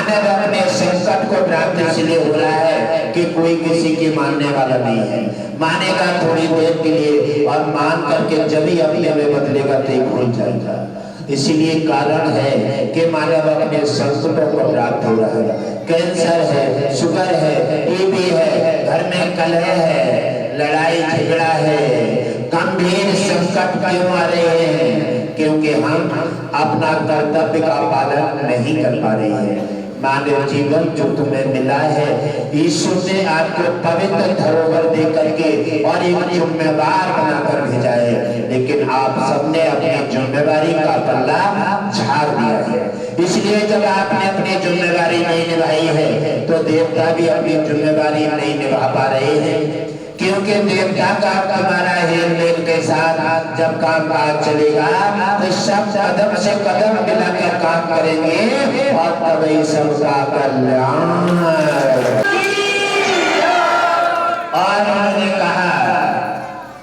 मानव अपने संकट को प्राप्त इसलिए हो रहा है कि कोई किसी की मानने वाला नहीं है। मानेगा थोड़ी देर के लिए और मान करके जब ही अपने में बदलेगा तो भूल जाएगा। इसलिए कारण है कि मानव अपने संकटों को प्राप्त हो रहा है। कैंसर है, शुगर है, टीबी है, घर में कलह है, लड़ाई झगड़ा है, गंभीर संकट क्यों आ रहे हैं? क्योंकि हम अपना कर्तव्य का पालन नहीं कर पा रहे हैं। मानव जीवन जो तुम्हें मिला है, ईश्वर ने आपको पवित्र धरोहर दे करके और एक जिम्मेदार बनाकर भेजा है, लेकिन आप सबने अपनी जिम्मेदारी का पल्ला झाड़ दिया है। इसलिए जब आपने अपनी जिम्मेदारी नहीं निभाई है तो देवता भी अपनी जिम्मेदारी नहीं निभा पा रहे हैं। क्योंकि देवता का तुम्हारा हेल मेल के साथ जब काम काज चलेगा तो सब कदम से कदम मिलाकर काम करेंगे और तभी सबका कल्याण। और उन्होंने कहा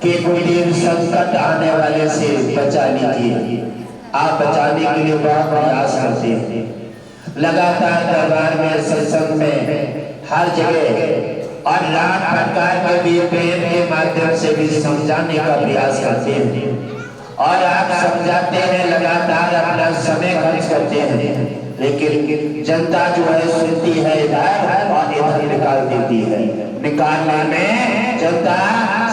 कि गुरुदेव संकट आने वाले से बचा लीजिए। आप बचाने के लिए बहुत प्रयास करते हैं, लगातार दरबार में, सत्संग में, हर जगह और लाख प्रकार के भी प्रेम के माध्यम से भी समझाने का प्रयास करते हैं और आप समझाते हैं, लगातार अपना समय खर्च करते हैं, लेकिन जनता जो है सुनती है इधर और इधर निकाल देती है। निकालने में जनता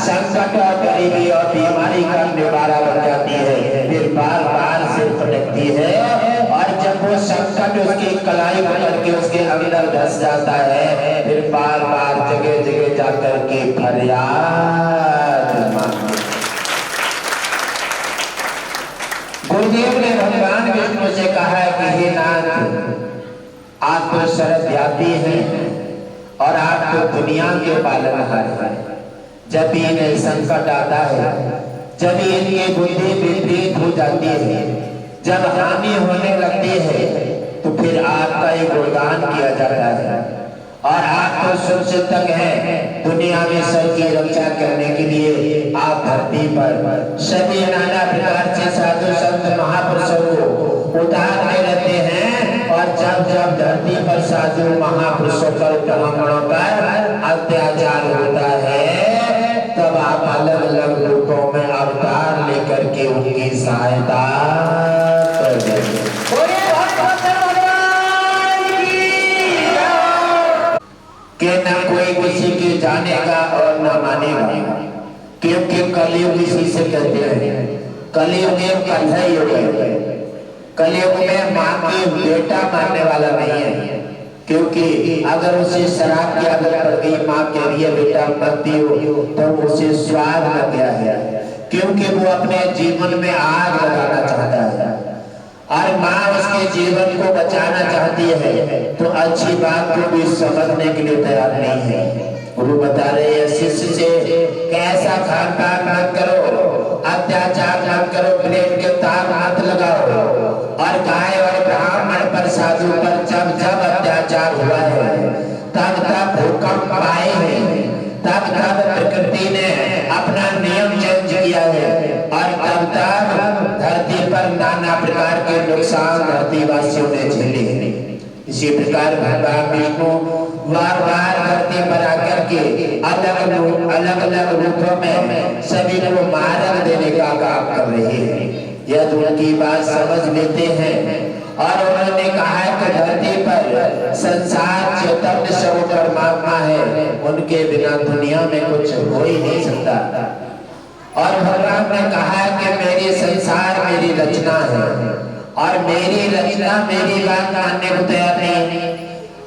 संकट और गरीबी और बीमारी का निवारा बन जाती है, फिर बार बार सिर पटकती है और जब वो संकट उसकी कलाई पकड़ के उसके अंदर धस जाता है, फिर बार बार जगह जगह जाकर के फरियाद मांगती। गुरुदेव ने भगवान विष्णु से कहा है कि हे नाथ, आप तो सर्वव्यापी हैं और आप तो दुनिया के पालनहार हैं। जब भी इन्हें संकट आता है, जब इनकी बुद्धि विपरीत हो जाती है, जब हानि होने लगती है, तो फिर आपका एक गुणगान किया जाता है और आप तो सुरक्षितक हैं। दुनिया में सबकी रक्षा करने के लिए आप धरती पर सभी नाना प्रकार से साधु संत महापुरुषों को उतारते रहते हैं और जब जब धरती पर साधु महापुरुषों पर, ब्राह्मणों पर अत्याचार होता है, तब आप अलग अलग रूपों में अवतार लेकर के उनकी सहायता करते हैं। कि न कोई किसी की जानेगा और न मानेगा, क्योंकि कलयुग इसी से कहते हैं। कलयुग में कलह युग है। कलयुग में माँ की बेटा मानने वाला नहीं है, क्योंकि अगर उसे शराब की आदत पड़ गई, माँ के लिए बेटा मत दियो, तो उसे स्वाद लग गया है, क्योंकि वो अपने जीवन में आग लगाना चाहता है और माँ उसके जीवन को बचाना चाहती है, तो अच्छी बात को भी समझने के लिए तैयार नहीं है। गुरु बता रहे हैं शिष्य से, कैसा खान पान मत करो, अत्याचार मत करो, प्लेट के तार हाथ लगाओ। और गाय और ब्राह्मण पर, साधु पर जब जब अत्याचार हुआ है, तब तब भूकंप आए हैं, तब तब प्रकृति ने अपना नियम चेंज किया है और तब तब धरती पर नाना प्रकार के नुकसान धरती वासियों ने झेले हैं। इसी प्रकार भगवान विष्णु बार बार धरती पर आकर के अलग अलग रूपों में सभी को मार्ग देने का काम कर रहे हैं। यदि उनकी बात समझ लेते हैं और उन्होंने कहा कि धरती पर संसार चैतन्य स्वरूप परमात्मा है, उनके बिना दुनिया में कुछ हो ही नहीं सकता। और भगवान ने कहा कि मेरी संसार मेरी रचना है और मेरी रचना मेरी बात मानने को तैयार नहीं।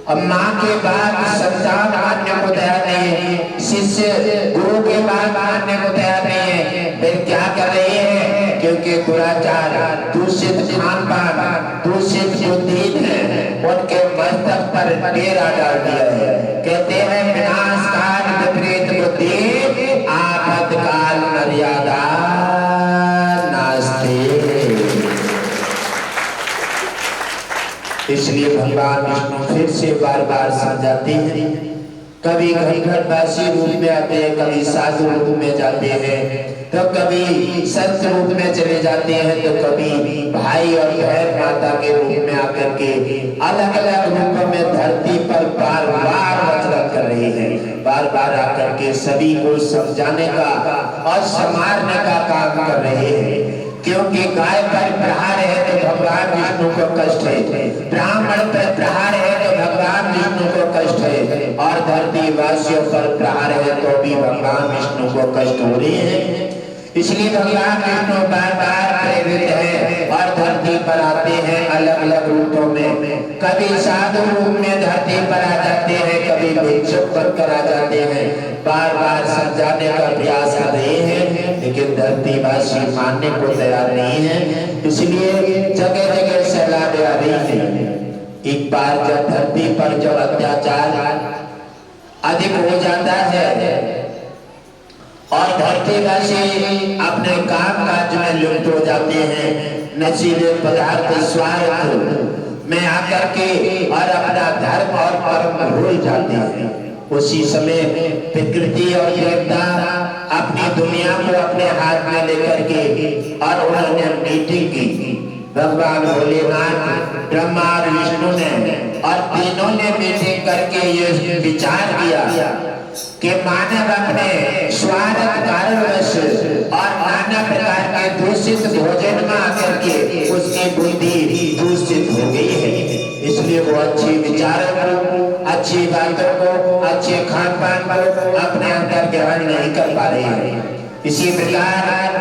अब माँ के बाद संतान मानने को तैयार नहीं है, शिष्य गुरु के बाद मानने को तैयार नहीं है। फिर क्या कर रही है? क्योंकि दुराचार, दूषित खान पान, दूषित बुद्धि ने उनके मस्तक पर डेरा डाल दिया है। कहते हैं विनाश काल विपरीत बुद्धि, आपद काल मर्यादा नास्ति। इसलिए भगवान विष्णु फिर से बार बार समझाते हैं। कभी घटघटवासी रूप में आते हैं, कभी साधु रूप में जाते हैं, तो कभी संत रूप में चले जाते हैं, तो कभी भाई और बहन माता के रूप में आकर के अलग अलग रूपों में धरती पर बार बार वचन कर रहे हैं, बार बार आकर के सभी को समझाने का और संवारने का काम कर रहे हैं। क्योंकि गाय पर प्रहार है तो भगवान विष्णु को कष्ट है, ब्राह्मण पर प्रहार है तो भगवान विष्णु को कष्ट है, और धरती वासियों पर प्रहार है तो भी भगवान विष्णु को कष्ट हो रहे हैं। इसलिए भगवान विष्णु बार बार प्रेरित है और धरती पर आते हैं अलग अलग रूपों में। कभी साधु रूप में धरती पर आ जाते हैं, कभी भिक्षुक बनकर आ जाते हैं, बार बार समझाने का प्रयास कर रहे हैं, लेकिन धरती वासी मानने को तैयार नहीं है। इसलिए जगह जगह सैलाब आ रही है। एक बार जब धरती पर जब अत्याचार अधिक हो जाता है और धरतीवासी अपने काम काज में लिप्त हो जाते हैं, नशीले पदार्थ स्वार्थ में आकर के और अपना धर्म और कर्म भूल जाते हैं, उसी समय प्रकृति और देवता अपनी दुनिया को अपने हाथ में लेकर के और उन्होंने मीटिंग की। भगवान भोलेनाथ, ब्रह्मा और विष्णु ने और तीनों ने मीटिंग करके ये विचार किया कि मानव अपने स्वार्थ कारणवश और नाना प्रकार के दूषित भोजन में आकर के उसकी बुद्धि दूषित हो गई है। इसलिए वो अच्छी विचारों को, अच्छी बातों को, अच्छे खान पान को अपने अंदर ग्रहण नहीं कर पा रहे हैं। इसी प्रकार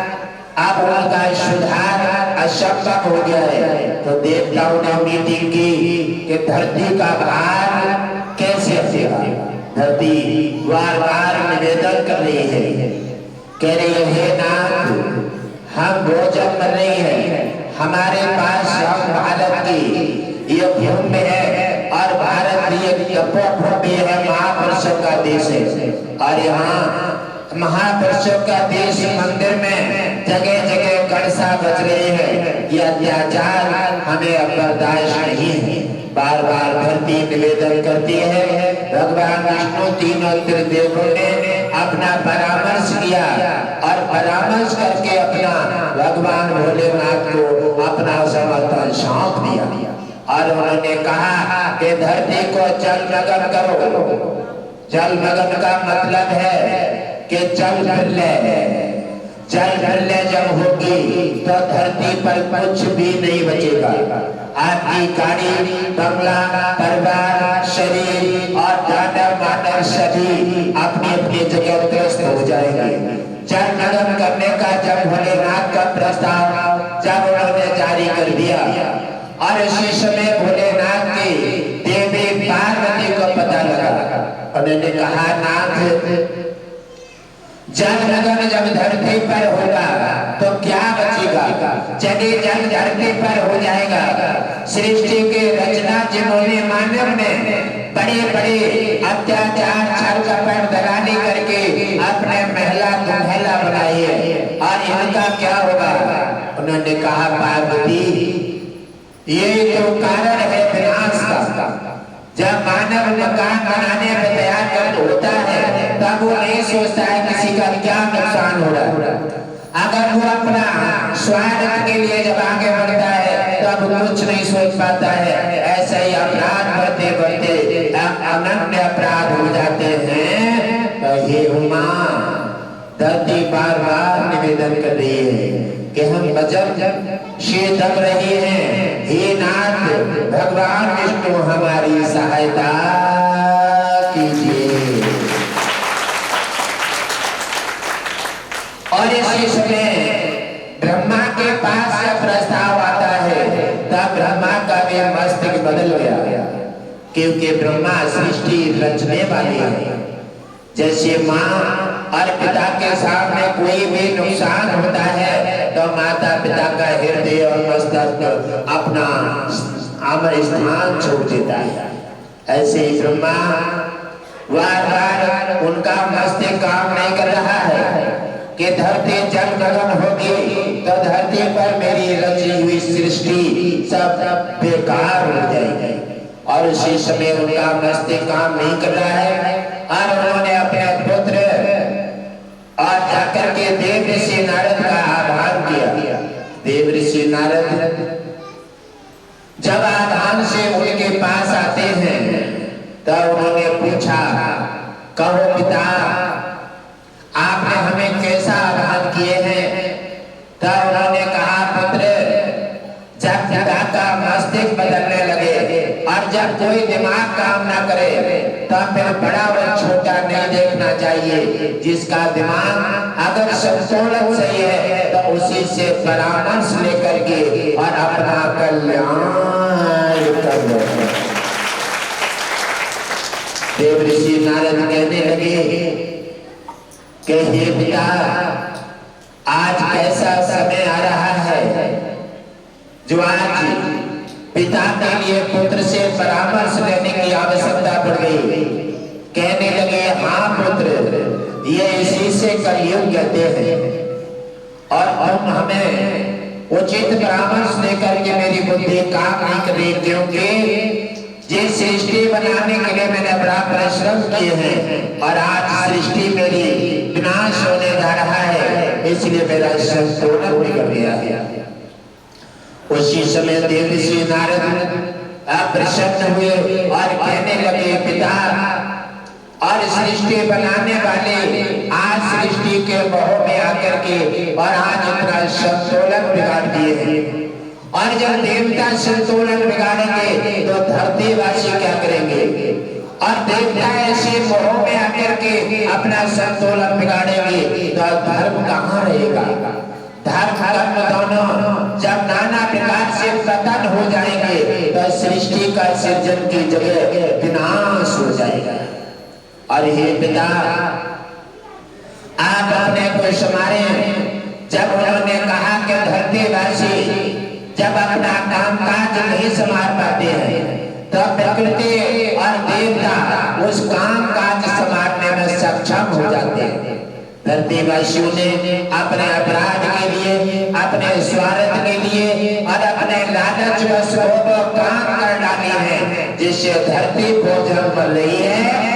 अब उनका सुधार असंभव हो गया है। तो देवताओं ने मीटिंग की कि धरती का भार कैसे हटेगा। धरती बार बार निवेदन कर रही है, कह रही है नाथ, हम भोजन कर रही है, हमारे पास हम भारत की ये भूमि है और भारत भी एक तपोभूमि है, महापुरुषों का देश है, और यहाँ महापुरुषों का देश मंदिर में जगह जगह कड़सा बज रहे हैं। ये अत्याचार हमें अब बर्दाश्त नहीं है। बार बार धरती निवेदन करती है। भगवान विष्णु तीनों त्रिदेवों ने अपना परामर्श किया और परामर्श करके अपना भगवान भोलेनाथ को अपना समर्पण सौंप दिया और उन्होंने कहा कि धरती को जलमग्न करो। जलमग्न का मतलब है कि जल प्रलय जब होगी तो धरती पर कुछ भी नहीं बचेगा। आपकी गाड़ी, बंगला, परिवार, शरीर और दानव मानव सभी अपनी अपनी जगह त्रस्त हो जाएंगे। जलमग्न करने का जब भोलेनाथ का प्रस्ताव जब उन्होंने जारी कर दिया और इसी समय भोलेनाथ की देवी पार्वती को पता लगा, उन्होंने कहा नाथ, जलमग्न जब धरती पर होगा तो क्या बचेगा। यदि जल धरती पर हो जाएगा, सृष्टि के रचना जिन्होंने मानव ने बड़े बड़े अत्याचार, छल कपट, दलाली करके अपने महला दुल्हला बनाई है और इनका क्या होगा। उन्होंने कहा पार्वती, ये तो कारण है विनाश का। जब मानव मकान बनाने में तैयार कर होता है तब वो नहीं सोचता है किसी का क्या नुकसान हो रहा है। अगर वो अपना स्वार्थ के लिए जब आगे बढ़ता है तब कुछ नहीं सोच पाता है। ऐसे ही अपराध बढ़ते बढ़ते अनन्य अपराध हो जाते हैं। तो हे उमा, धरती बार बार निवेदन कर रही है कि हम गजब से दब रहे हैं। हे नाथ, भगवान विष्णु हमारी सहायता कीजिए। और इसी समय ब्रह्मा के पास जब प्रस्ताव आता है तब ब्रह्मा का भी मस्तिष्क बदल गया, क्योंकि ब्रह्मा सृष्टि रचने वाले हैं। जैसे माँ और पिता के सामने कोई भी नुकसान होता है तो माता पिता का हृदय और मस्तक अपना अमर स्थान छोड़ देता है। ऐसे ही ब्रह्मा बार बार उनका मस्तिष्क काम नहीं कर रहा है कि धरती जलमग्न होगी तो धरती पर मेरी रची हुई सृष्टि सब बेकार हो जाएगी। और उसी समय उनका मस्तिष्क काम नहीं कर रहा है और उन्होंने अपने पुत्र और जाकर के देव ऋषि नारद का आह्वान किया। देव ऋषि नारद जब आह्वान से उनके पास आते हैं और जब कोई दिमाग काम ना करे तब फिर बड़ा और छोटा नहीं देखना चाहिए। जिसका दिमाग अगर संतुलन सही है तो उसी से परामर्श लेकर के और अपना कल्याण कर लो। देव ऋषि नारद कहने लगे कि हे पिता, आज कैसा समय आ रहा है जो आज पिता के लिए पुत्र से परामर्श लेने की आवश्यकता पड़ गई। कहने लगे, हाँ पुत्र, ये इसी से कलयुग कहते हैं और अब हमें उचित परामर्श लेकर के मेरी बुद्धि काम नहीं कर रही, क्योंकि जिस सृष्टि बनाने के लिए मैंने बड़ा परिश्रम किए हैं और आज सृष्टि मेरी विनाश होने जा रहा है, इसलिए मेरा संतुलन बिगड़ गया है। उसी समय देव ऋषि नारद प्रसन्न हुए और कहने लगे, पिता, और सृष्टि बनाने वाले आज सृष्टि के मोह में आकर के और आज अपना संतुलन बिगाड़ दिए हैं। और जब देवता संतुलन बिगाड़ेंगे तो धरतीवासी क्या करेंगे? और देवता ऐसे मोह में आकर के अपना संतुलन बिगाड़ेंगे तो धर्म कहाँ रहेगा? धर्म कर्म दोनों जब नाना प्रकार से पतन हो जाएंगे तो सृष्टि का सृजन की जगह विनाश हो जाएगा। और हे पिता, आप अपने को संभाले। जब उन्होंने कहा कि धरतीवासी जब अपना काम काज नहीं संभाल पाते हैं तब प्रकृति और देवता उस काम काज संभालने में सक्षम हो जाते हैं। धरतीवासियों ने अपने अपराध के लिए, अपने स्वार्थ के लिए और अपने लालच वश काम कर डाली है, जिससे धरती भोजन कर रही है।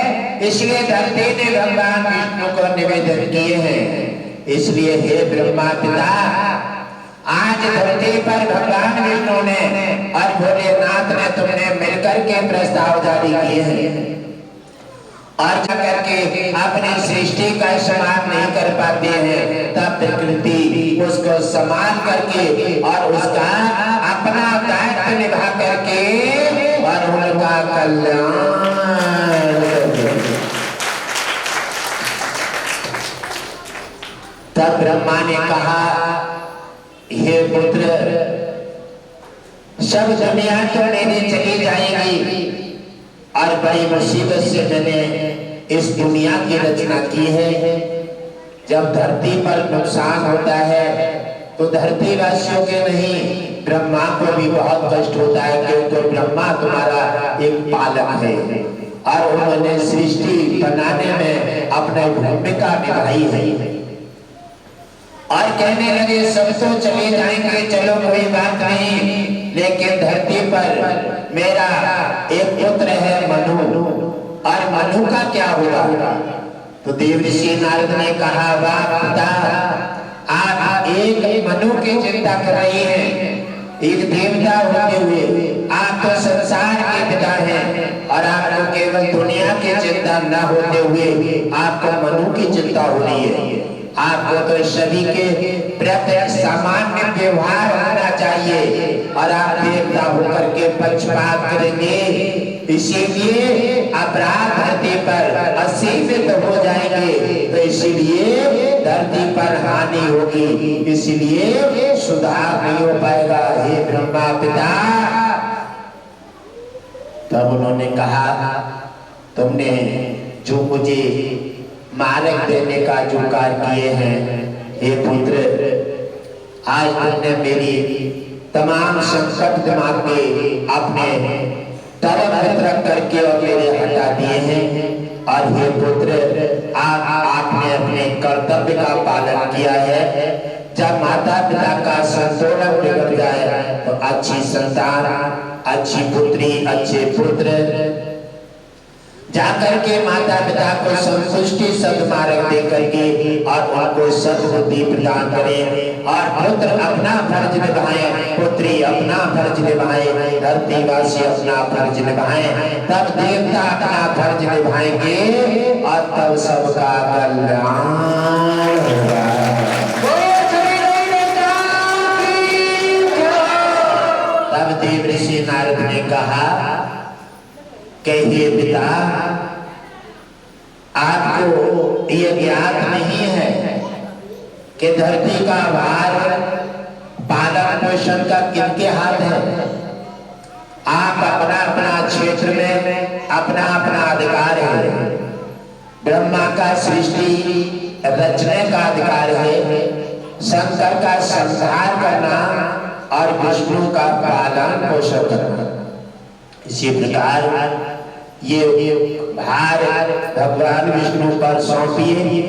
इसलिए धरती ने भगवान विष्णु को निवेदन किए हैं। इसलिए हे ब्रह्मा पिता, आज धरती पर भगवान विष्णु ने और भोलेनाथ ने तुमने मिलकर के प्रस्ताव जारी किए हैं और जाकर के अपनी सृष्टि का संभाल नहीं कर पाते हैं, तब प्रकृति उसको संभाल करके और उसका अपना दायित्व निभा करके और उनका कल्याण। तब ब्रह्मा ने कहा, हे पुत्र, सब दुनिया तो लेने चली जाएगी और बड़ी मुसीबत से मैंने इस दुनिया की रचना की है। जब धरती पर नुकसान होता है तो धरती वासियों के नहीं, ब्रह्मा को भी बहुत कष्ट होता है, क्योंकि ब्रह्मा तुम्हारा एक पालक है और उन्होंने सृष्टि बनाने में अपनी भूमिका निभाई है। और कहने लगे, सब तो चले जाएंगे, चलो कोई बात नहीं, लेकिन धरती पर मेरा एक पुत्र है मनु, और मनु का क्या होगा? तो देव ऋषि नारद ने कहा, वाह पिता, आप एक मनु की चिंता कर रही हैं, एक देवता होते हुए आप तो संसार के पिता हैं और आपको केवल दुनिया की चिंता न होते हुए आपको मनु की चिंता हो रही है। आपको तो सभी के प्रति सामान्य व्यवहार होना चाहिए और आप देवता होकर के पक्षपात करेंगे, इसीलिए अपराध धरती पर असीमित हो जाएंगे, तो इसीलिए धरती पर हानि होगी, इसीलिए सुधार नहीं हो पाएगा। हे ब्रह्मा पिता, तब उन्होंने कहा, तुमने जो मुझे मार्ग देने का जो कार्य किए हैं, हे पुत्र, आज तुमने मेरी तमाम संकट दिमाग में अपने तरफ रख करके और मेरे हटा दिए हैं। और हे पुत्र, आपने अपने कर्तव्य का पालन किया है। जब माता पिता का संतुलन बिगड़ जाए तो अच्छी संतान, अच्छी पुत्री, अच्छे पुत्र जाकर के माता पिता को संतुष्टि सद्मार्ग दे करके और उनको सद्बुद्धि प्रदान करें और पुत्र अपना फर्ज निभाए, पुत्री अपना फर्ज निभाए, धरतीवासी अपना फर्ज निभाए, तब देवता अपना फर्ज निभाएंगे और तब सबका कल्याण होगा। तब देव ऋषि नारद ने कहा, कि हे पिता, आपको ये ज्ञात नहीं है कि धरती का भार पालन पोषण का किनके हाथ है। आप अपना अपना क्षेत्र में अपना अपना अधिकार है। ब्रह्मा का सृष्टि रचने का अधिकार है, शंकर का संहार करना और विष्णु का पालन पोषण करना। इसी प्रकार ये भार भगवान विष्णु पर सौंपिए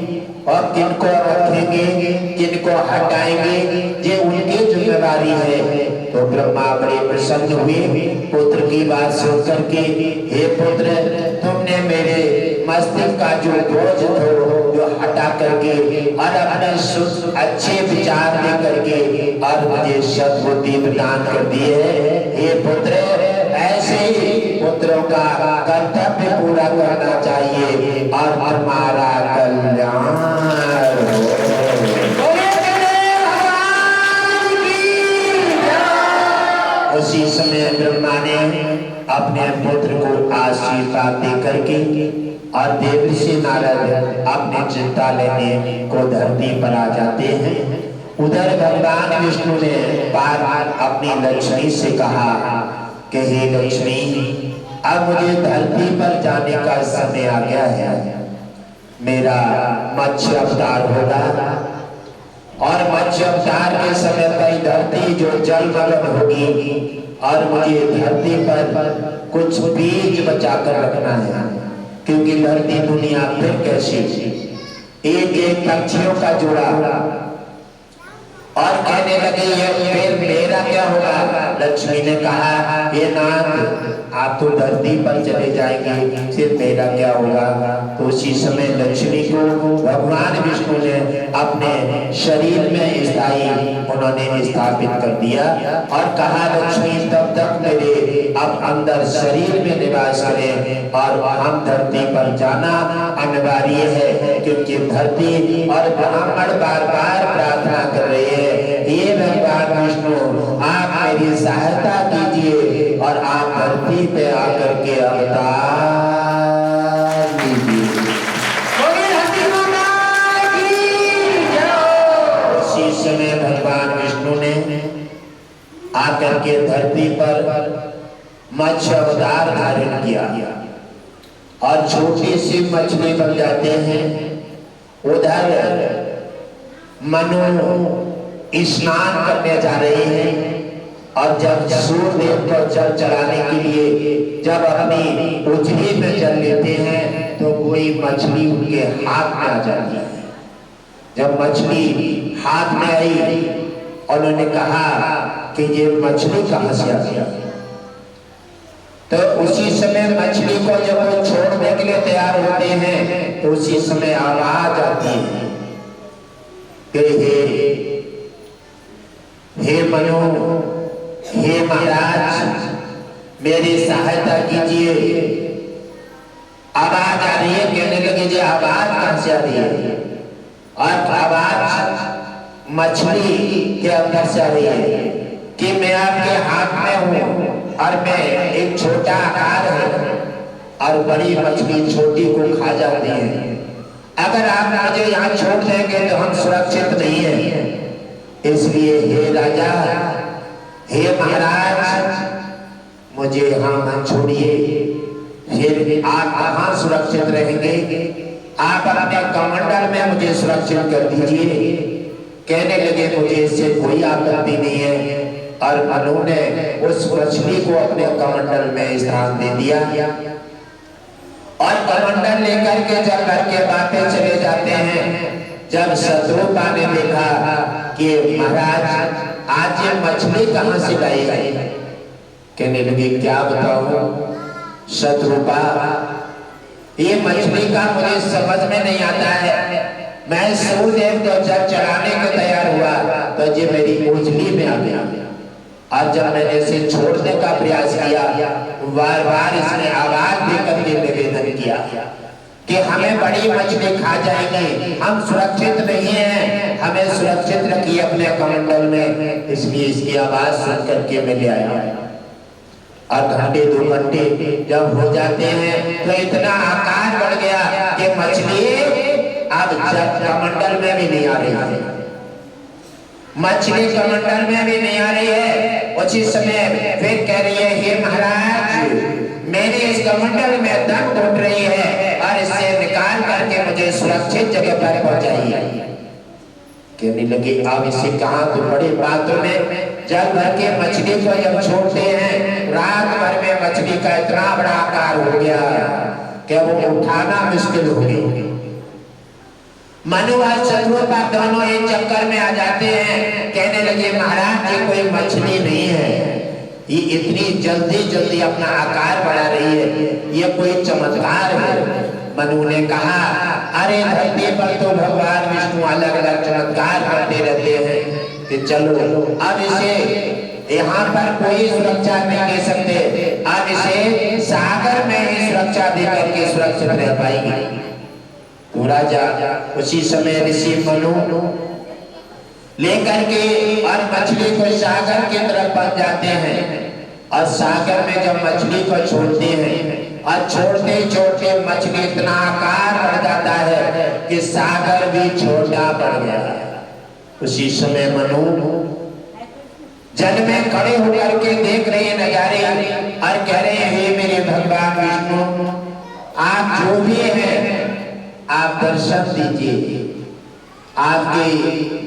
और किनको रखेंगे किनको हटाएंगे ये उनकी जिम्मेदारी है। तो ब्रह्मा बड़े प्रसन्न हुए पुत्र की बात सुन करके, हे पुत्र, तुमने मेरे मस्तिष्क का जो बोझ हो जो हटा करके और अपने अच्छे विचार दे करके और मुझे सद्बुद्धि प्रदान कर दी है। हे पुत्र, ऐसे ही पुत्रों का कर्तव्य पूरा करना चाहिए और हमारा कल्याण हो। उसी समय ब्रह्मा ने अपने पुत्र को आशीर्वाद दे करके और देवर्षि नारद अपने चिंता लेने को धरती पर आ जाते हैं। उधर भगवान विष्णु ने बार बार अपनी लक्ष्मी से कहा कि हे लक्ष्मी, अब मुझे धरती पर जाने का समय आ गया है। मेरा मत्स्य अवतार होगा और मत्स्य अवतार के समय पर धरती जो जलमग्न होगी और मुझे धरती पर कुछ बीज बचाकर रखना है, क्योंकि धरती दुनिया फिर कैसी एक एक पक्षियों का जोड़ा। और कहने लगे ये फिर मेरा क्या होगा। लक्ष्मी ने कहा, ये नाथ, आप तो धरती पर चले जाएंगे, फिर मेरा क्या होगा। तो उसी समय लक्ष्मी को भगवान विष्णु ने अपने शरीर में स्थायी उन्होंने स्थापित कर दिया और कहा, लक्ष्मी तब तक मेरे अब अंदर शरीर में निवास करें और हम धरती पर जाना अनिवार्य है, क्योंकि धरती और ब्राह्मण बार बार प्रार्थना कर रहे हैं, ये भगवान विष्णु आप मेरी सहायता कीजिए और आप धरती पे आकर के अवतार लीजिए। उसी समय भगवान विष्णु ने आकर के धरती पर मत्स्य अवतार धारण किया और छोटी सी मछली बन जाते हैं। उधर मनु स्नान करने जा रहे हैं और जब सूर्य देव को जल चढ़ाने के लिए जब अपनी उजली में जल लेते हैं तो कोई मछली उनके हाथ में आ जाती है। जब मछली हाथ में आई उन्होंने कहा कि ये मछली कहां से आ गया। तो उसी समय मछली को जब वो छोड़ने के लिए तैयार होते हैं तो उसी समय आवाज आती है कि हे मनु, हे महाराज, मेरी सहायता कीजिए। आवाज आ रही है, कहने लगे जी आवाज कहां से आ रही है। और आवाज मछली के अंदर से आ रही है कि मैं आपके हाथ में हूं और मैं एक छोटा आकार है और बड़ी मछली छोटी को खा जाती है। अगर आप मुझे यहाँ छोड़ देंगे तो हम सुरक्षित नहीं है। इसलिए हे राजा, हे महाराज, मुझे यहाँ मत छोड़िए। फिर आप कहाँ सुरक्षित रहेंगे। आप अपने कमंडल में मुझे सुरक्षित कर दीजिए। कहने लगे मुझे इससे कोई आपत्ति नहीं है। और मनु ने उस मछली को अपने कमंडल में स्थान दे दिया और कमंडल लेकर के जब घर के बातें चले जाते हैं। जब शत्रुपा ने देखा कि महाराज आज ये मछली कहां से लाई गई, कहने लगे क्या बताऊं शत्रुपा, ये मछली का मुझे समझ में नहीं आता है। मैं सूर्यदेव को जब चढ़ाने को तैयार हुआ तो ये मेरी उजली में आ गया और जब मैंने इसे छोड़ने का प्रयास किया बार बार इसने आवाज देकर के निवेदन किया कि हमें बड़ी मछली खा जाएंगे, हम सुरक्षित नहीं हैं, हमें सुरक्षित रखिए अपने कमंडल में। इसलिए इसकी आवाज सुन करके मैं ले आया। और घंटे 2 घंटे जब हो जाते हैं तो इतना आकार बढ़ गया कि मछली अब कमंडल में भी नहीं आ रही है, मछली कमंडल में भी नहीं आ रही है। उसी समय फिर कह रही है, हे महाराज, मेरी इस कमंडल में दम घुट रही है और इसे निकाल करके मुझे सुरक्षित जगह पर पहुंचाइए। कहने लगे, अब इसे कहा तो बड़े बातों में जल भर के मछली को जब छोड़ते हैं, रात भर में मछली का इतना बड़ा आकार हो गया कि वो उठाना मुश्किल हो गया। मनु और शत्रुपा दोनों एक चक्कर में आ जाते हैं। कहने लगे, महाराज ये कोई मछली नहीं है, ये इतनी जल्दी जल्दी अपना आकार बढ़ा रही है, ये कोई चमत्कार है। मनु ने कहा, अरे धरती पर तो भगवान विष्णु अलग अलग चमत्कार करते रहते हैं, कि चलो अब इसे यहाँ पर कोई सुरक्षा नहीं दे सकते, अब इसे सागर में ही सुरक्षा देकर के सुरक्षित रह पाएगी। तो राजा उसी समय ऋषि मनु लेकर के और मछली को सागर की तरफ बन जाते हैं, और सागर में जब मछली को छोड़ते हैं और छोड़ते छोड़ते मछली इतना आकार बढ़ जाता है कि सागर भी छोटा पड़ गया। उसी समय मनु जल में खड़े होकर के देख रहे नजारे और कह रहे हैं, हे मेरे भगवान विष्णु, आप जो भी हैं आप दर्शन दीजिए, आपके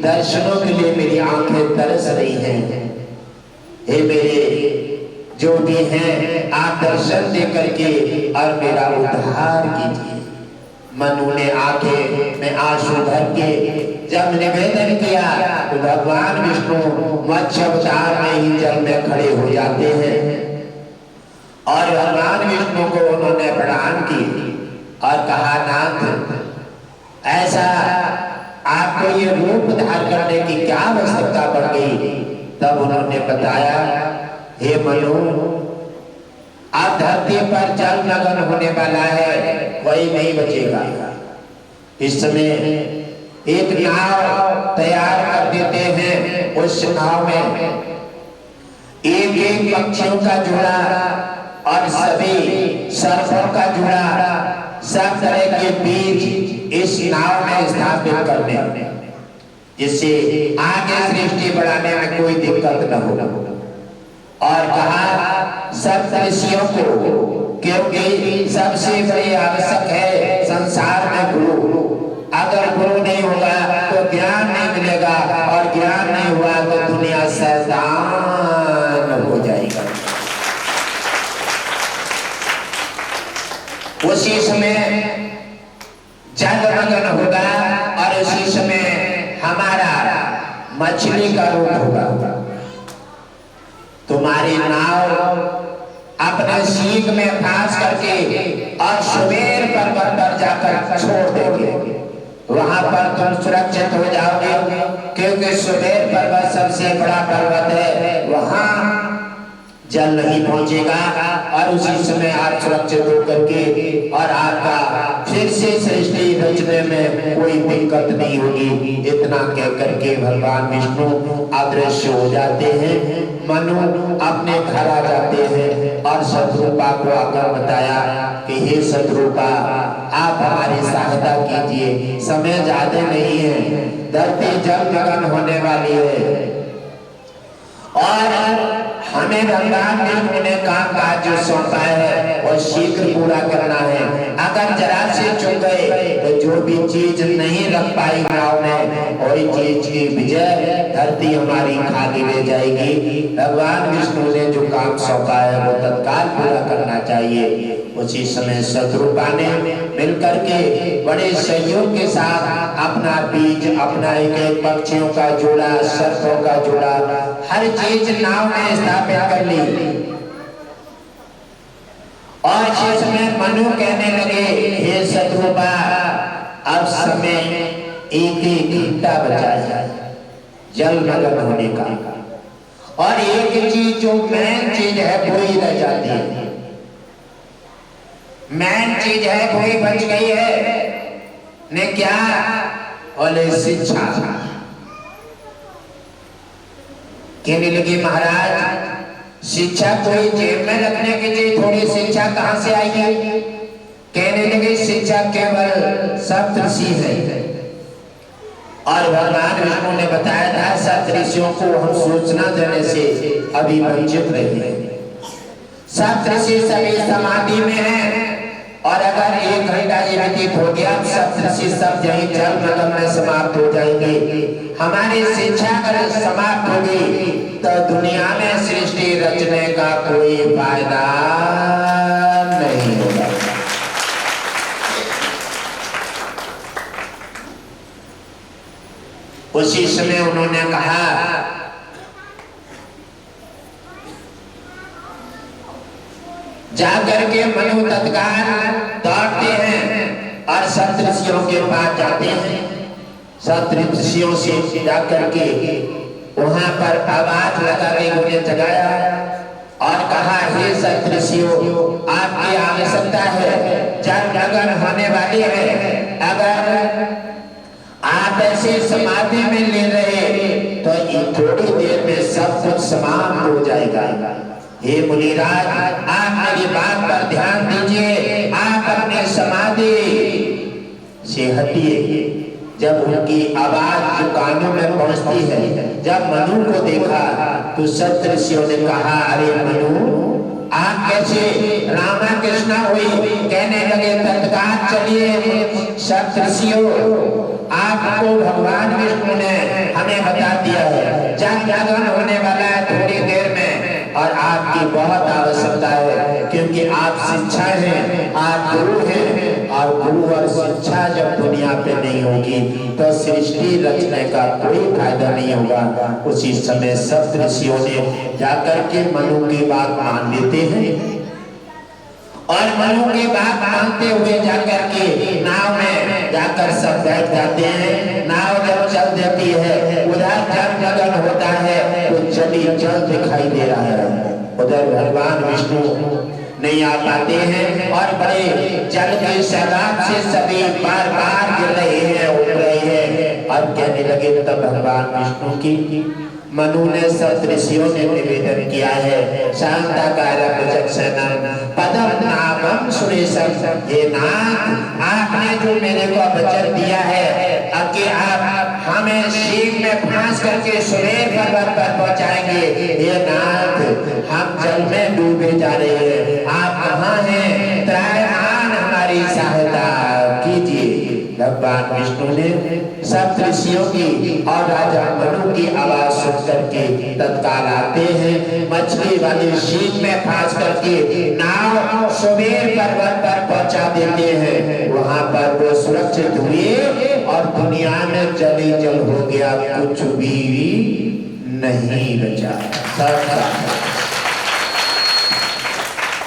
दर्शनों के लिए मेरी आंखें तरस रही हैं। हे मेरे जो भी हैं आप दर्शन दे करके और मेरा उद्धार कीजिए। मनु ने आंखें में आंसू भर के जब निवेदन किया तो भगवान विष्णु मत्स्य अवतार में ही जल में खड़े हो जाते हैं, और भगवान विष्णु को उन्होंने प्रणाम की और कहा, नाथ, ऐसा आपको ये रूप धारण करने की क्या आवश्यकता पड़ गई? तब उन्होंने बताया, हे मनु, अब धरती पर जल मग्न होने वाला है, कोई नहीं बचेगा। इस समय एक नाव तैयार कर देते हैं, उस नाव में एक एक पक्षियों का जोड़ा और सभी सर्पों का जोड़ा, सब तरह के बीज इस नाव में स्थापित करने, जिससे आगे सृष्टि बढ़ाने में कोई दिक्कत न हो। और कहा सब ऋषियों को, क्योंकि सबसे बड़ी आवश्यक है संसार में गुरु। अगर गुरु नहीं होगा तो ज्ञान नहीं मिलेगा, और ज्ञान नहीं हुआ तो दुनिया शैतान हो जाएगा। उसी समय जलमग्न होगा और उसी समय हमारा मछली का रूप होगा। तुम्हारी नाव अपने सीख में फंस करके और सुमेर पर्वत पर जाकर छोड़ देंगे, वहां पर तुम सुरक्षित हो जाओगे, क्योंकि सुमेर पर्वत सबसे बड़ा पर्वत है, वहां जल नहीं पहुंचेगा, और उसी समय आप सुरक्षित होकर के और आपका फिर से सृष्टि रचने में कोई दिक्कत नहीं होगी। इतना कह करके भगवान विष्णु अदृश्य हो जाते हैं। मनु अपने घर आ जाते हैं और शत्रुपा को आकर बताया कि हे शत्रुपा, आप हमारी सहायता कीजिए, समय ज्यादा नहीं है, धरती जलमग्न होने वाली है और हमें भगवान विष्णु ने काम काज जो सौंपा है वो शीघ्र पूरा करना है। अगर जरा से चुक गए तो जो भी चीज नहीं रख पाई नाव में, वही चीज की विजय धरती हमारी खाली ले जाएगी। भगवान विष्णु ने जो काम सौंपा है वो तत्काल पूरा करना चाहिए। उसी समय शत्रुपा ने मिलकर के बड़े सहयोग के साथ अपना बीज, अपना एक एक पक्षियों का जोड़ा, सर्पों का जोड़ा, हर चीज नाव में स्थापित कर ली। और इस समय मनु कहने लगे, हे शत्रुपा, अब समय एक एक घंटा बचा है जलमग्न होने का, और एक चीज जो मेन चीज है वो ही रह जाती है। मेन चीज है वही बच गई है ने क्या? बोले शिक्षा। कहने लगे, महाराज शिक्षा कोई जेब में रखने की चीज थोड़ी, शिक्षा कहां से आएगी? कहने लगे शिक्षा केवल सप्तऋषि है। और भगवान विष्णु ने बताया था सप्तऋषियों को हम सूचना देने से अभी वंचित रहे। सप्तऋषि सभी समाधि में हैं और अगर 1 घंटा ये व्यतीत हो गया सप्तऋषि सब यही जल मगन में समाप्त हो जाएंगे। हमारी शिक्षा अगर समाप्त हो गई तो दुनिया में सृष्टि रचने का कोई फायदा नहीं होगा। उसी समय उन्होंने कहा जाकर के मनु तत्काल दौड़ते हैं और सप्तऋषियों के पास जाते हैं। सप्तऋषियों से जाकर के वहां पर आवाज लगा के उन्हें जगाया और कहा हे सप्तऋषियों आपकी आवश्यकता है, जल मगन होने वाली है। अगर आप ऐसे समाधि में ले रहे तो थोड़ी देर में सब कुछ समाप्त हो जाएगा। हे मुनिराज आप मेरी बात पर ध्यान दीजिए, आप अपने समाधि से हटिए। जब उनकी आवाज जो कानों में पहुंचती है, जब मनु को देखा तो सप्तऋषियों ने कहा अरे मनु आप कैसे रामा कृष्णा हुई? कहने लगे तत्काल चलिए सप्तऋषियों आपको भगवान विष्णु ने हमें बता दिया है जल मगन होने वाला है थोड़ी देर में और आपकी बहुत आवश्यकता है क्योंकि आप शिक्षा हैं, आप गुरु हैं और गुरु और शिक्षा जब दुनिया पे नहीं होगी तो सृष्टि रचने का कोई फायदा नहीं होगा। उसी समय सप्तऋषियों ने जाकर के मनु की बात मान लेते हैं और मनु की बात मानते हुए जाकर के नाव में जाकर सब बैठ जाते हैं। नाव जब चल देती है उधर जल मगन होता है तो जली जल दिखाई दे रहा है, उधर भगवान विष्णु नहीं आ पाते हैं और बड़े जल के सैलाब से सभी बार बार गिर रहे हैं, उठ रहे हैं। और कहने लगे तब भगवान विष्णु की मनु ने सप्तऋषियों ने निवेदन किया है शांताकारं भुजगशयनं पद्मनाभं सुरेशं। हे नाथ आपने जो मेरे को वचन दिया है कि आप हमें सीप में फांस करके सुमेर पर्वत पर पहुंचाएंगे। हे नाथ हम जल में डूबे जा रहे हैं, आप कहाँ हैं? त्रायमान हमारी सहायता कीजिए। भगवान विष्णु ने सप्तऋषियों की और राजा मनु की आवाज सुन करके तत्काल आते हैं, मछली वाली सीप में फांस करके नाव सुमेर पर्वत पर पहुंचा देते हैं। वहां पर वो सुरक्षित हुए और दुनिया में जली जल हो गया, कुछ भी नहीं बचा।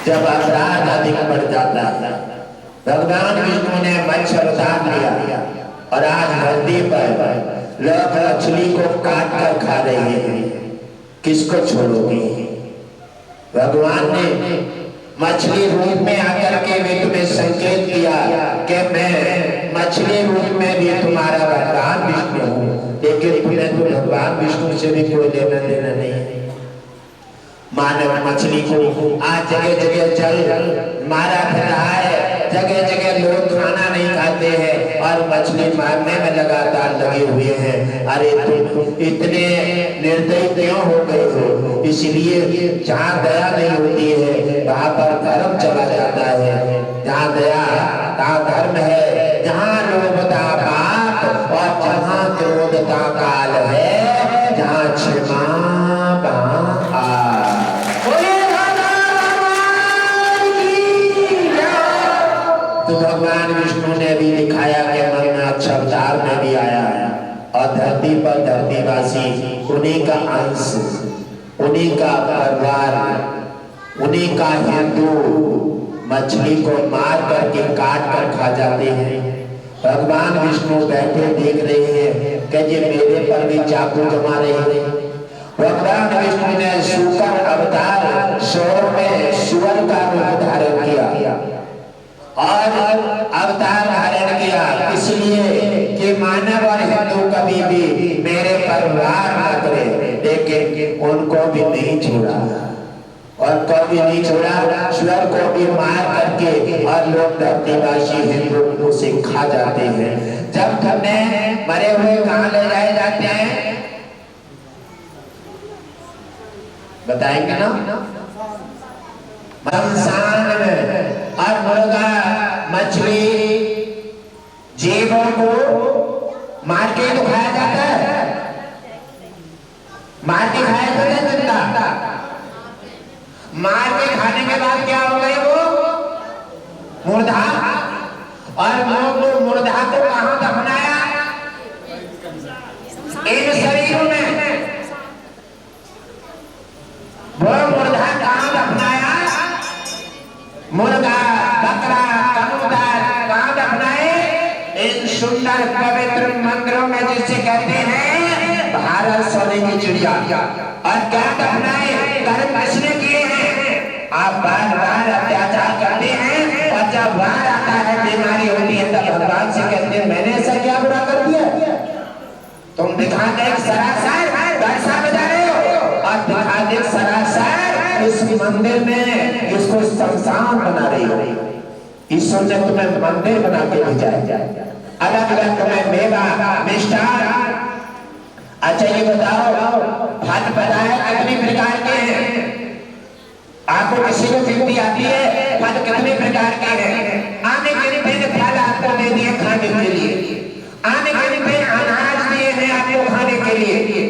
जब अपराध अधिक बढ़ जाता भगवान विष्णु ने मत्स्य अवतार लिया और आज धरती पर लोग मछली को काट कर खा रहे हैं, किसको छोड़ोगे? भगवान ने मछली रूप में आकर के भी तुम्हें संकेत किया कि मैं मछली रूप में भी तुम्हारा भगवान विष्णु हूँ, लेकिन तुम्हें तो भगवान विष्णु से भी कोई लेना देना नहीं है। मानव मछली को आज जगह जगह जल मारा फिर रहा है, जगह जगह लोग खाना नहीं खाते हैं और मछली मारने में लगातार लगे हुए हैं। अरे तुम इतने निर्दयी क्यों हो गए हो? इसलिए जहाँ दया नहीं होती है वहाँ पर धर्म चला जाता है। जहाँ दया तहाँ धर्म है, जहाँ लोभता पाप और जहाँ क्रोधता काल है, जहाँ क्षमा तो भगवान विष्णु ने भी दिखाया कि मैं अच्छा अवतार में भी आया और धरती पर धरतीवासी उन्हीं का अंश, उन्हीं का परिवार, उन्हीं का हिंदू मछली को मार करके काट कर खा जाते हैं। भगवान विष्णु बैठे देख रहे हैं कि ये मेरे पर भी चाकू जमा रहे हैं। भगवान विष्णु ने शुकर अवतार शोर में सुअर का रूप धारण किया और अवतार धारण किया, इसलिए कि मानव और हिंदू कभी भी मेरे पर वार न करे, लेकिन उनको भी नहीं छोड़ा। और कभी नहीं छोड़ा, स्वर को भी मार करके और लोग धरतीवासी हिंदू उसे खा जाते हैं। जब धरने मरे हुए कहाँ ले जाए जाते हैं बताएंगे ना, शमशान में। और मुर्गा मछली जीवों को मार के तो खाया जाता है, मार के खाया जाता है जिंदा, मार के खाने के बाद क्या हो गए वो मुर्दा। और लोग मुर्दा को कहां दफनाया, इन शरीरों में। वो मुर्दा कहां दफनाया, मुर्गा बकरा कबूतर कहां दफनाए, इन सुंदर पवित्र मंदिरों में, जिसे कहते हैं भारत सोने की चिड़िया। और क्या दफनाए, कर्म किसने किए हैं, आप बार बार अत्याचार करते हैं और जब बार आता है बीमारी होती है तब भगवान से कहते हैं मैंने ऐसा क्या बुरा कर दिया। तुम दिखा दे सरासर पैसा बजा रहे हो और दिखा दे सरासर इस मंदिर में इसको शमशान बना रही हो। ईश्वर ने तुम्हें मंदिर बना के भेजा है, अलग अलग तुम्हें मेवा मिष्ठान। अच्छा ये बताओ फल बताए कितने प्रकार के हैं, आपको किसी को गिनती आती है फल कितने प्रकार के हैं। आने के लिए फल आपको दे दिए खाने के लिए, आने के लिए अनाज दिए हैं आपको खाने के लिए,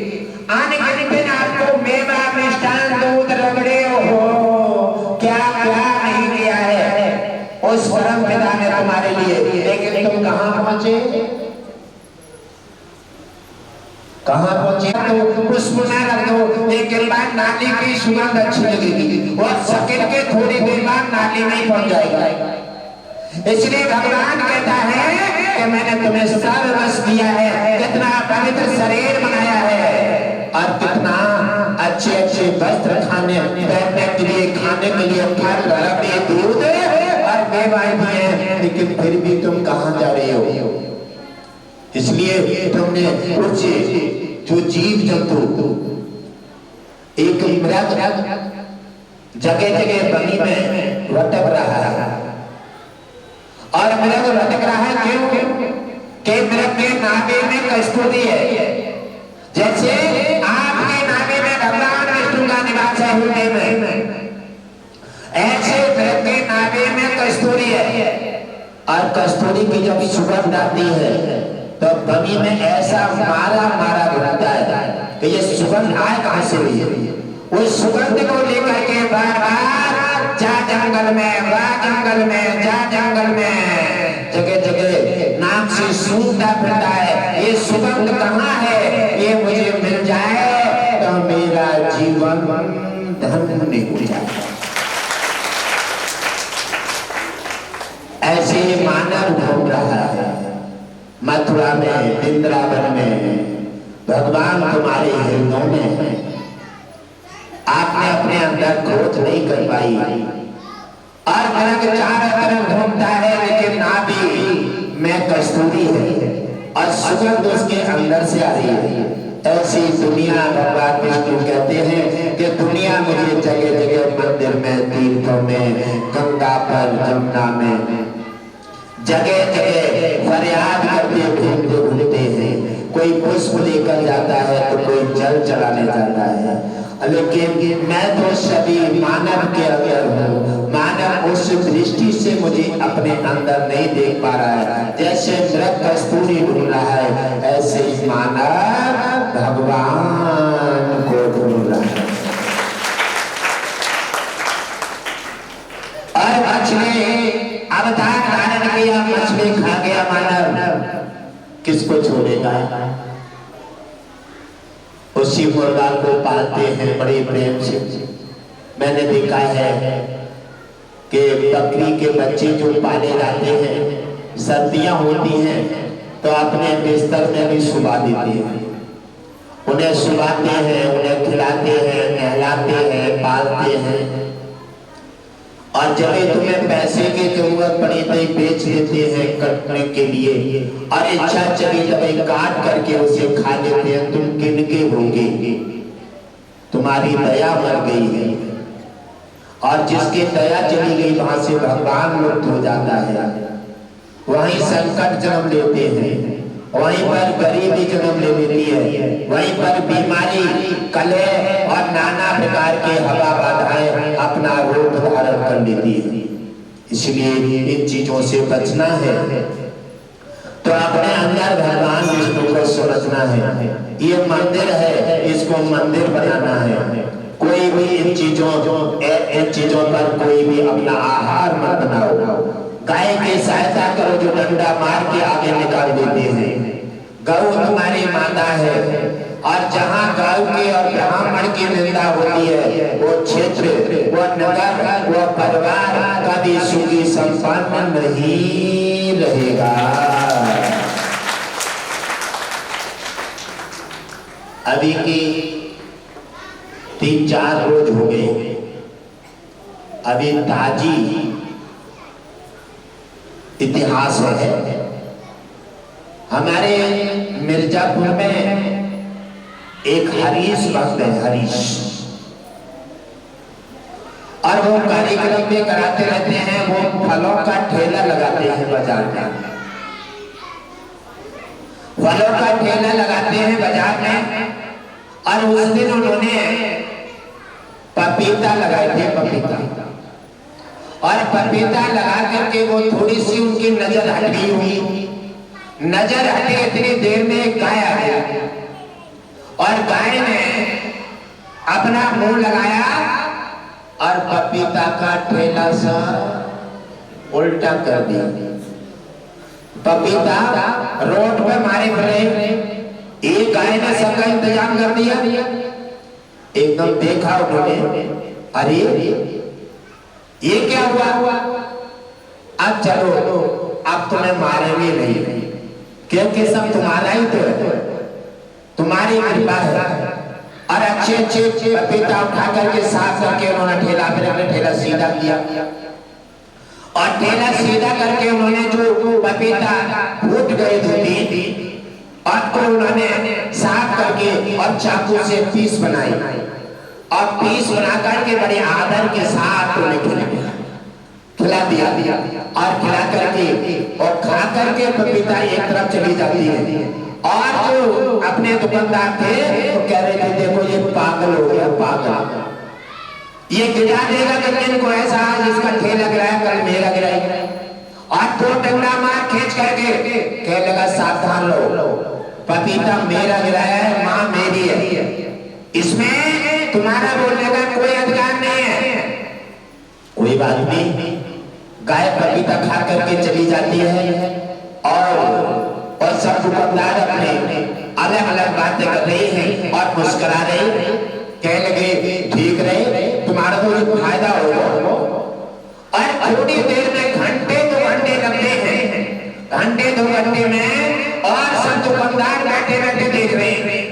आने के लिए आपको मेवा मिष्ठान दूध रबड़े हो क्या क्या नहीं किया है उस परम पिता ने तुम्हारे लिए। लेकिन तुम कहां पहुंचे, कहां पहुंचे, तो पुष्प न रख दो, लेकिन बाद नाली की सुगंध अच्छी लगेगी और सकिल के थोड़ी देर बाद नाली नहीं पहुंच जाएगा। इसलिए भगवान कहता है कि मैंने तुम्हें सर्ववश दिया है, कितना पवित्र शरीर बनाया है और कितना अच्छे अच्छे वस्त्र खाने पहनने के लिए, खाने के लिए फल रबड़े दूध और मेवाएं भी हैं, लेकिन फिर भी तुम कहां जा रहे हो। इसलिए तुमने कुछ जो जीव जंतु, एक मृग जगह जगह बनी में भटक रहा है और मृग भटक रहा है क्यों कि मृग के नाभि में कस्तूरी है। जैसे आपके नाभि में भगवान विष्णु का निवास है हृदय में, ऐसे मृग के नाभि में कस्तूरी है और कस्तूरी की जब सुगंध आती है तो बनी में ऐसा मारा मारा घूमता है कि ये सुगंध आए कहां से हुई है। उस सुगंध को लेकर के बार बार जा जंगल में, वाह जंगल में, जा जंगल में, जगह जगह नाम से सूंघता फिरता है। ये सुगंध कहाँ है, ये मुझे मिल जाए तो मेरा जीवन धन्य हो जाए। ऐसे मानव घूम रहा है मथुरा में, वृंदावन में। भगवान तुम्हारे हृदय में है, आपने अपने अंदर खोज नहीं कर पाई और मृग चारों तरफ घूमता है लेकिन नाभि में कस्तूरी है और सुगंध उसके अंदर से आ रही है। ऐसी दुनिया भगवान विष्णु कहते हैं कि दुनिया मुझे जगह जगह मंदिर में, तीर्थों में, गंगा पर, जमुना में, जगह जगह फरियाद करते घूमते घूमते हैं। कोई पुष्प लेकर जाता है तो कोई जल चढ़ाने जाता है, लेकिन मैं तो सभी मानव के अंदर हूँ। मानव उस दृष्टि से मुझे अपने अंदर नहीं देख पा रहा है। जैसे मृग कस्तूरी ढूंढ रहा है, ऐसे ही मानव भगवान को ढूंढ रहा है। और मछली अवतार धारण किया, मछली खा गया मानव, किसको छोड़ेगा। उसी मुर्गा को पालते हैं बड़े प्रेम से। मैंने देखा है कि बकरी के बच्चे जो पाले जाते हैं, सर्दियां होती हैं तो अपने बिस्तर में भी सुला देते हैं, उन्हें सुलाते हैं, उन्हें खिलाते हैं, नहलाते हैं, पालते हैं और जब तुम्हें पैसे की जरूरत पड़ी तो बेच देते हैं कटने के लिए और इच्छा चली जब काट करके उसे खा लेते हैं। तुम किनके होंगे, तुम्हारी दया मर गई है। और जिसकी दया चली गई वहां से भगवान लुप्त हो जाता है। वहीं संकट जन्म लेते हैं, वहीं पर गरीबी जन्म ले लेती है, वहीं पर बीमारी, कलह और नाना प्रकार के हवा बाधाएं अपना रूप धारण कर लेती है। इसलिए इन चीजों से बचना है तो अपने अंदर भगवान विष्णु को समझना है। ये मंदिर है, इसको मंदिर बनाना है। कोई भी इन चीजों पर कोई भी अपना आहार मत बनाओ। गाय की सहायता करो जो डंडा मार के आगे निकाल देते हैं। गौ तुम्हारी माता है और जहाँ गौ की और ब्राह्मण की निंदा होती है वो क्षेत्र, वो नगर, वो परिवार कभी सुखी संपन्न नहीं रहेगा। अभी की 3-4 रोज हो गए, अभी ताजी इतिहास है। हमारे मिर्जापुर में एक हरीश भक्त है, हरीश, और वो कार्यक्रम में कराते रहते हैं। वो फलों का ठेला लगाते हैं बाजार में, फलों का ठेला लगाते हैं बाजार में। और उस दिन उन्होंने पपीता लगाए थे, पपीता, और पपीता लगा करके वो थोड़ी सी उनकी नजर हटी हुई। नजर हटे इतनी देर में एक गाय आ गई और गाय ने अपना मुंह लगाया और पपीता का ठेला सा उल्टा कर दिया। पपीता रोड पे मारे पड़े। एक गाय ने सबका इंतजाम कर दिया। एकदम देखा उन्होंने, अरे ये क्या हुआ? अब चलो, अब तुम्हें मारेंगे नहीं, क्योंकि सब तुम्हारा ही तो है, तुम्हारी कृपा है। और अच्छे अच्छे पपीता उठा करके साफ करके उन्होंने ठेला पे अपने ठेला सीधा किया और ठेला सीधा करके उन्होंने जो पपीता फूट गए थे और तो उन्होंने साफ करके और चाकू से पीस बनाई और पीस बना करके बड़े आदर के साथ उन्हें खिला दिया और खिला करके और खा करके पपीता एक तरफ चली जाती है। और जो अपने दुकानदार थे तो कह रहे थे देखो ये पागल हो गया, पागल, ये गिरा देगा कल को, ऐसा जिसका ठेला गिराया कल मेरा गिराएगा। और तो डंडा मार खींच करके कह लगा सावधान लो, पपीता मेरा गिराया है, माँ मेरी है, इसमें तुम्हारा बोलने का कोई अधिकार नहीं है। कोई बात नहीं, गाय पपीता खा करके चली जाती है और सब दुकानदार अपने अलग अलग बातें कर रही हैं और मुस्कुरा रही, कह लगे ठीक रहे, तुम्हारा तो जो फायदा होगा। और थोड़ी देर में घंटे 2 घंटे लगते हैं, घंटे 2 घंटे में और सब दुकानदार बैठे बैठे देख रहे हैं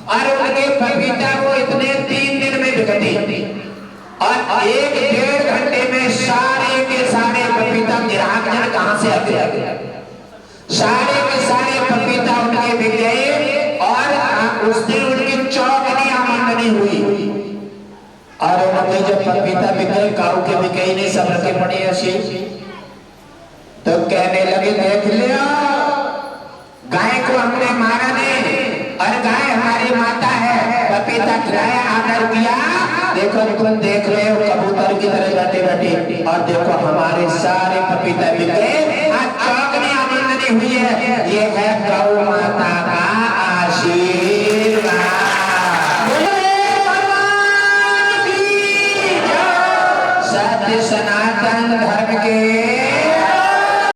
और उनके पपीता वो इतने 3 दिन में बिकती और 1-1.5 घंटे में सारे के सारे पपीता ग्राहक जन कहां से आते, सारे के सारे पपीता उनके बिक गए और उस दिन उनकी चौगनी आमदनी हुई। और उनके जब पपीता बिक गए, काऊ के बिके ही नहीं, सब रखे पड़े ऐसे, तो कहने लगे देख लिया, गाय को हमने मारा नहीं और गाय हमारी माता है, पपीता खिलाया, आदर किया, देखो तुम देख रहे हो कबूतर की तरह बैठे बैठे, और देखो हमारे सारे पपीता बिक गए, आज चौगनी आमदनी हुई है। ये है गौ माता का आशीर्वाद।